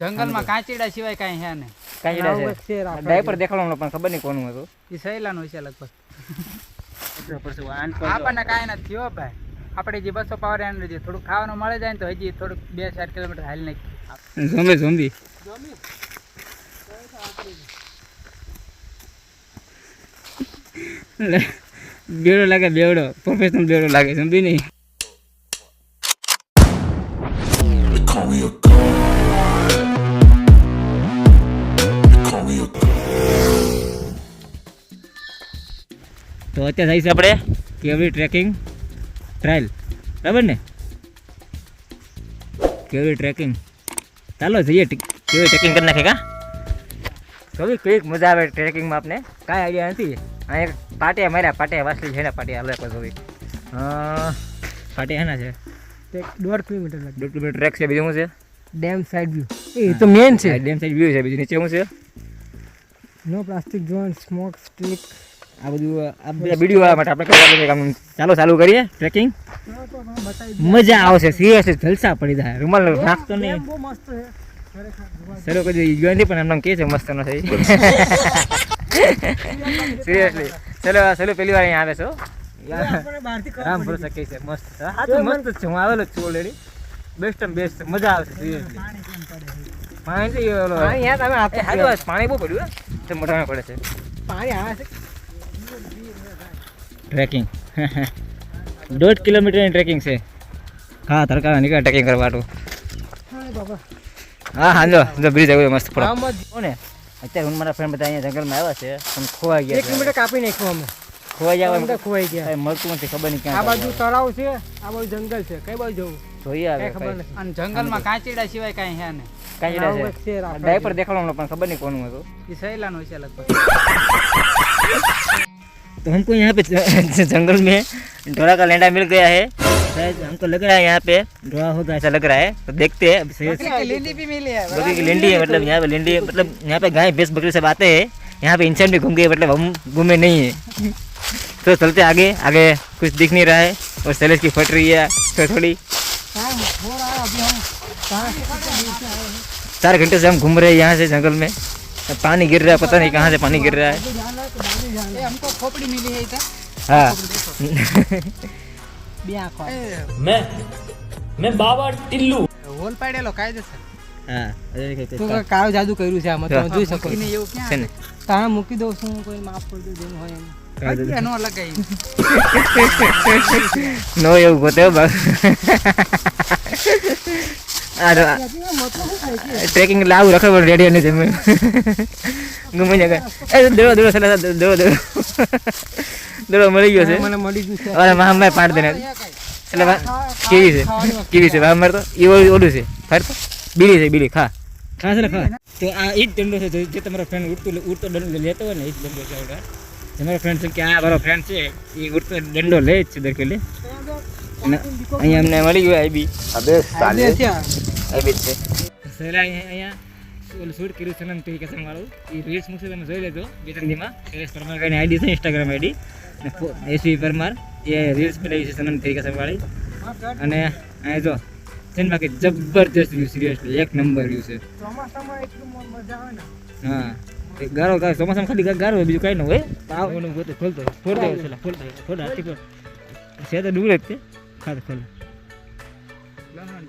જંગલ માં કાંચીડા સિવાય કાંઈ હે ને કાંચીડા છે ડાયપર દેખાડવાનો પણ ખબર નહીં કોનું હતું એ સહેલાનું છે લગભગ આપણને કાંઈ નથી થયો ભાઈ આપણે જે 200 પાવર એનર્જી થોડું ખાવાનું મળે જાય ને તો હજી થોડુંક 2-4 કિલોમીટર હાલ નાખી ઝોમ્બી બેવડો લાગે બેવડો પ્રોફેશનલ બેવડો લાગે ઝોમ્બી નહીં તો અત્યારે થઈ છે આપણે કેવડી ટ્રેકિંગ ટ્રાયલ બરાબર ને કેવડી ટ્રેકિંગ ચાલો જઈએ કેવી ટ્રેકિંગ કરી નાખે કા તો બી કઈક મજા આવે ટ્રેકિંગમાં આપને કાંઈ આઈડિયા નથી આ એક પાટિયા માર્યા પાટિયા વાસલી છે ને પાટિયા હાલે તો બી પાટિયા હેના છે 1.5 કિલોમીટર 1.5 કિલોમીટર ટ્રેક છે બીજું શું છે ડેમ સાઈડ વ્યૂ એ તો મેન છે ડેમ સાઈડ વ્યૂ છે બીજું નીચે શું છે નો પ્લાસ્ટિક ઝોન સ્મોક સ્ટ્રીક આ બધું આ બધા વિડીયો આવવા માટે આપણે કરવા કામ ચાલુ કરીએ ટ્રેકિંગ મજા આવશે સિરિયસલી જલસા પડી જાય રૂમાલ નાખતો નહીં બહુ મસ્ત છે ચલો કદી ગયો નથી પણ એમને કહે છે મસ્ત ન થઈ સિરિયસલી ચલો પહેલી વાર અહીંયા આવે છો રામ ભરોસા કહે છે મસ્ત હા તો મસ્ત છે હું આવેલો જ છું ઓલરેડી બેસ્ટ મજા આવશે સિરિયસલી પાણી બહુ પડ્યું હે મોઢામાં પડે છે પાણી આવે છે ટ્રેકિંગ 1.5 કિલોમીટરની ટ્રેકિંગ છે હા તડકા નીકળે ટ્રેકિંગ કરવાનું હા હા જો બ્રિજ આવ્યો મસ્ત પડે ને અત્યારે હું મારા ફ્રેન્ડ બધા અહીંયા જંગલમાં આવ્યા છે પણ ખોવાઈ ગયા 1 કિલોમીટર કાપી નાખ્યું અમે ખોવાઈ ગયા મળતું નથી ખબર નહીં ક્યાં આ બાજુ તળાવ છે આ બાજુ જંગલ છે કઈ બાજુ જવું જોઈએ આવે ખબર નથી અને જંગલમાં કાંચીડા સિવાય કાંઈ હે ને કાંચીડા છે ડાયપર દેખાડવાનો પણ ખબર नहीं कौन હતું એ સહેલાનું છે લગભગ तो हमको यहाँ पे जंगल में ढोरा का लेंडा मिल गया है शायद हमको लग रहा है यहाँ पे ढोरा होगा ऐसा लग रहा है तो देखते हैं लेंडी भी मिली है बकरी की लेंडी है मतलब यहाँ पे लेंडी मतलब यहाँ पे गाय भैंस बकरी सब आते हैं यहाँ पे इंसान भी घूम गए मतलब हम घूमे नहीं है तो चलते आगे आगे कुछ दिख नहीं रहा है और सैलेज की फट रही है थोड़ी 4 घंटे से हम घूम रहे हैं यहाँ से जंगल में पानी गिर रहा है पता नहीं कहाँ से पानी गिर रहा है हमको खोपड़ी मिली है इधर हाँ मैं बाबा टिल्लू होल पाडेलो કાયદેસર હા તો કાયો જાદુ કર્યું છે આમાં તમે જોઈ શકો ને એવું ક્યાં છે ને તાણે મૂકી દઉં છું કોઈ માફ કરી દો જેનું હોય એમ નો લગાઈ નો એવું ગોતે બસ ટ્રેકિંગ લાવ રખડ રેડી અને જમે ગમે જગા એ દડો મળી ગયો છે મને મળી ગયું છે અરે મહામાર પાડ દેને એટલે કેવી છે મહામાર તો એ ઓલું છે ફાર તો બીડી ખા છે ખા તો આ ઈ દંડો છે જે તમારો ફ્રેન્ડ ઉડતો દંડો લેતો હોય ને ઈ દંડો છે ઓડા તમારો ફ્રેન્ડ છે કે આ મારો ફ્રેન્ડ છે એ ઉડતો દંડો લે જ છે દરકેલે અહીંયા અમને મળી ગયો આઈબી અબે સાલે આઈબી છે સહેલા અહીંયા શૂટ કર્યું સનમ તે કસમ વાળું એ રીલ્સ મૂકશે તમે જોઈ લેજો બેતંદીમાં શૈલેષ પરમાર કઈને આઈડી છે ઇન્સ્ટાગ્રામ આઈડી અને એસવી પરમાર એ રીલ્સ બનાવી છે સનમ તે કસમ વાળી અને અહીંયા જો તેન બાકી જબરદસ્ત વ્યૂ સિરિયસલી એક નંબર વ્યૂ છે ચોમાસામાં એટલું મજા આવે ને હા ગારો ચોમાસામાં ખાલી ગારો હોય બીજું કાંઈ ન હોય આવ ઓનું ગોતે ખોલતો ફોડ હાથી પર છે તો ડુંગર જ છે ખાતે ખોલે લહણ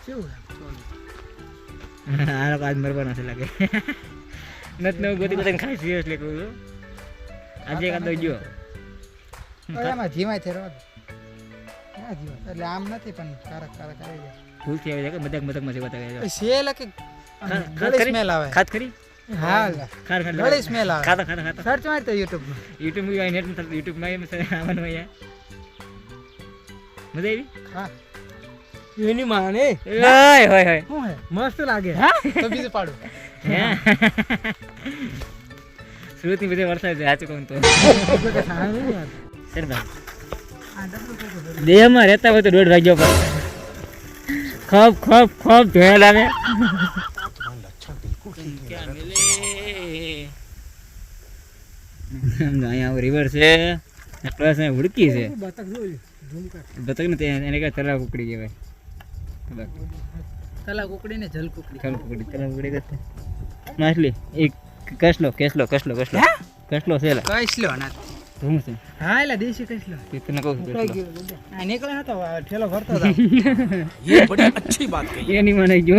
જેવું આ લોકો આજ મરવાના છે લાગે નત ને ગોતી ગોતી ખાઈ સિરિયસલી કહું છું આજે કાં તો ગયો એમાં જીવાય છે રોજ એટલે આમ નથી પણ કારક આવી જાય ભૂલ થી આવી જાય કે મજાકમાં જેવા થાય છે કે ગળી સ્મેલ આવે ખાત ખરી હા ખાર ગળી સ્મેલ આવે ખાતા સર્ચ માર તો YouTube માં નેટ માં YouTube માં આવવાનું અહીંયા મજા આવી હા એની માને હોય શું હે મસ્ત લાગે તો બીજું પાડું સુરતની બધી વરસાદ છે સાચું કહું તો દેહમાં રહેતા હોય તો 1:30 વાગ્યા પર ખપ ધોયા લાવે અહીંયા રિવર છે પ્લસ હુડકી છે બતક ને એને કહે તલા કુકડી કહેવાય. તલા કુકડી ને જલ કુકડી. તલા કુકડી કરતા માછલી એક કસલો છે લા કઈસલો ના શું છે હા એલા દેશી કઈસલો તને કહું છું આ નીકળે હતો ઠેલો ભરતો હતો ये बड़ी अच्छी बात कही. એની મને જો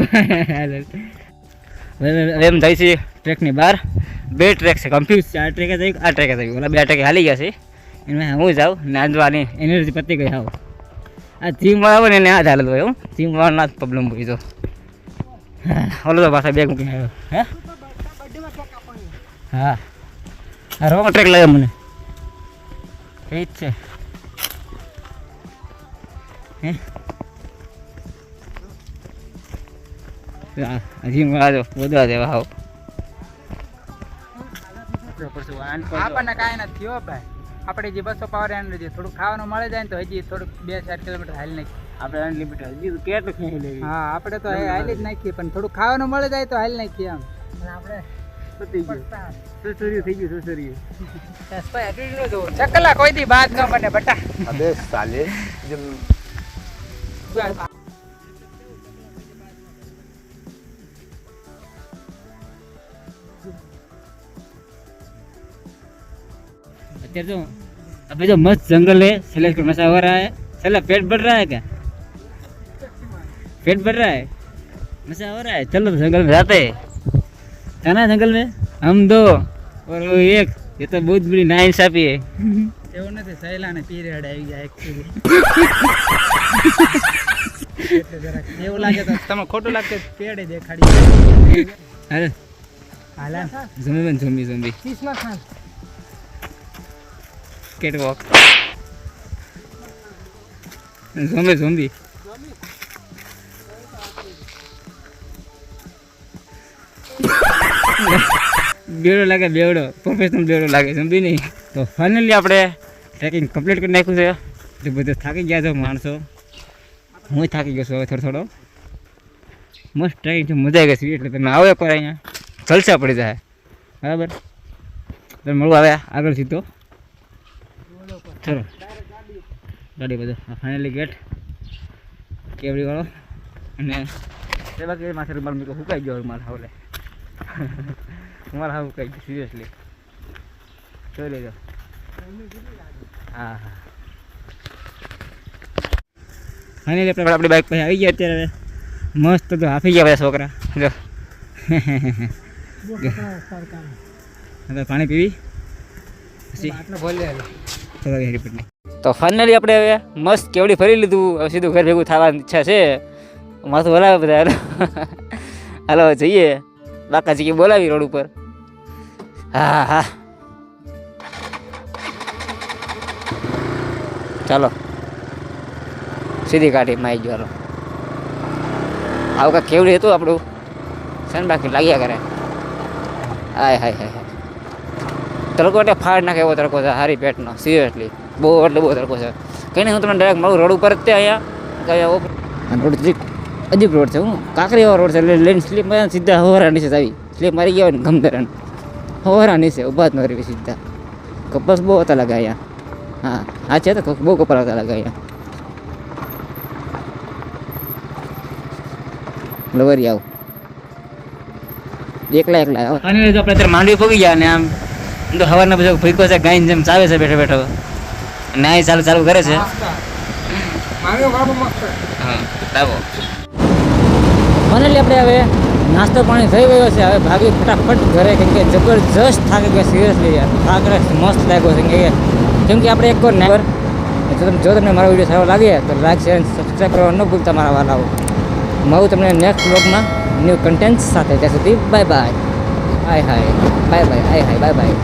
હવે એમ જાય છે ટ્રેકની બહાર. 2 ટ્રેક છે, કન્ફ્યુઝ છે. આ ટ્રેકે જઈ આ ટ્રેકે જઈ ઓલા 2 ટ્રેકે હાલી ગયા છે. એમાં હું જાઉં નાંદવાની એનર્જી પતી ગઈ આવું. આ જીમવાળા હોય ને એને આ જ હાલત હોય. હું જીમવાળાના જ પ્રોબ્લેમ હોય તો ઓલો તો પાછા બેગ મૂકીને આવ્યો. હા હા રોંગ ટ્રેક લાગ્યો મને. એ જ છે હજી જો બોધવા દેવા હાવ આપણને કાંઈ નથી થયો ભાઈ. આપણે જે 200 પાવર એનર્જી થોડું ખાવાનું મળે જાય ને તો હજી થોડુંક 2-4 કિલોમીટર હાલી નાખીએ. આપણે અનલિમિટેડ હજી કેટલું ખેંચી લેવી. હા આપણે તો હાલી જ નાખીએ પણ થોડું ખાવાનું મળે જાય તો હાલી નાખીએ આમ. આપણે પતી ગયું સુસુર્યું થઈ ગયું સુસુર્યું. ચકલા કોઈ દી બાદ ન બને બટા. अबे साले जब અત્યારે तो अभी जो मस्त जंगल है सेलेक्ट नशा हो रहा है. चलो पेट बढ़ रहा है क्या? पेट बढ़ रहा है, नशा हो रहा है. चलो जंगल में जाते हैं. जाना जंगल में हम 2 और वो 1. ये तो बहुत बड़ी नाइंसाफी है. એવું નથી સહેલા ને પીરિયડ આવી ગયા એકચ્યુઅલી. એવું લાગે તો તમે ખોટું લાગતું પેડે દેખાડી. अरे હાલા zombie बन zombie કિસ્મત ખાન कैट वॉक zombie બેવડો લાગે બેવડો પ્રોફેશનલ બેવડો લાગે zombie નહીં. તો ફાઇનલી આપણે ટ્રેકિંગ કમ્પ્લીટ કરી નાખ્યું છે. જે બધું થાકી ગયા છો માણસો, હું થાકી ગયો છું હવે થોડો મસ્ત ટ્રેકિંગ છે. મજા આવી ગઈ છે. એટલે તમે આવો એકવાર અહીંયા જલસા પડી જાય બરાબર. તમે મળવું આવે આગળ સીધો. ચલો ગાડી બધું ફાઇનલી ગેટ કેવડી વાળો અને તે બાકી માથે રૂમાલ મૂકો સુકાઈ ગયો રૂમાલ હાવલે રૂમાલ હાવ સુકાઈ ગયો સિરિયસલી. જોઈ લેજો. હા હા ફાઇનલી આપણે આપણી બાઇક પાસે આવી ગયા અત્યારે. મસ્ત તો હાફી ગયા બધા છોકરા. જો હવે પાણી પીવી પછી તો ફાઇનલી આપણે હવે મસ્ત કેવડી ફરી લીધું. હવે સીધું ઘર ભેગું થવાની ઈચ્છા છે. માથું હલાવે બધા. હાલો જઈએ. બાકાજી બોલાવી રોડ ઉપર. હા હા ચાલો સીધી કાઢી માઈ ગયો. હાલો આવું કાંઈ કેવડી હતું આપણું છે ને બાકી લાગ્યા કરે. હાય હાય હાય તડકો એટલે ફાડ નાખે એવો તડકો છે. હારી પેટનો સિરિયસલી બહુ એટલે બહુ તડકો છે. કંઈ નહીં હું તમને ડાયરેક્ટ મારું રોડ ઉપર જ તે અહીંયા રોડ અજીબ રોડ છે. હું કાંકરી એવો રોડ છે એટલે લઈને સ્લીપ મારી સીધા હવારા નીચે આવી. સ્લીપ મારી ગયા હોય ને ગમદરણ હવારા નીચે ઊભા જ ન રહી સીધા. કપાસ બહુ હતા લાગે અહીંયા. હા હા છે તો બહુ કપાસ હતા લાગે અહીંયા. લવરી આવું એકલા આવો. અને આપણે અત્યારે માંડવી પગી ગયા ને આમ તો હવારના બધો ભૂકો છે ગાયને જેમ ચાવે છે બેઠો બેઠો. નાય ચાલુ કરે છે. હા લાવો ફાઇનલી આપણે હવે નાસ્તો પાણી થઈ ગયો છે. હવે ભાગી ફટાફટ ઘરે કેમ કે જબરજસ્ત થાકી ગયા. સિરિયસલી યાર થાક મસ્ત લાગ્યો છે કેમ કે આપણે એક વાર નેવર જો તમને મારો વિડીયો સારો લાગે તો લાઈક શેર અને સબસ્ક્રાઈબ કરવાનું ન ભૂલતા મારા વાલાઓ. મળું તમને નેક્સ્ટ વ્લોગમાં ન્યૂ કન્ટેન્ટ સાથે. ત્યાં સુધી બાય બાય. હાય હાય બાય બાય. હાય હાય બાય બાય.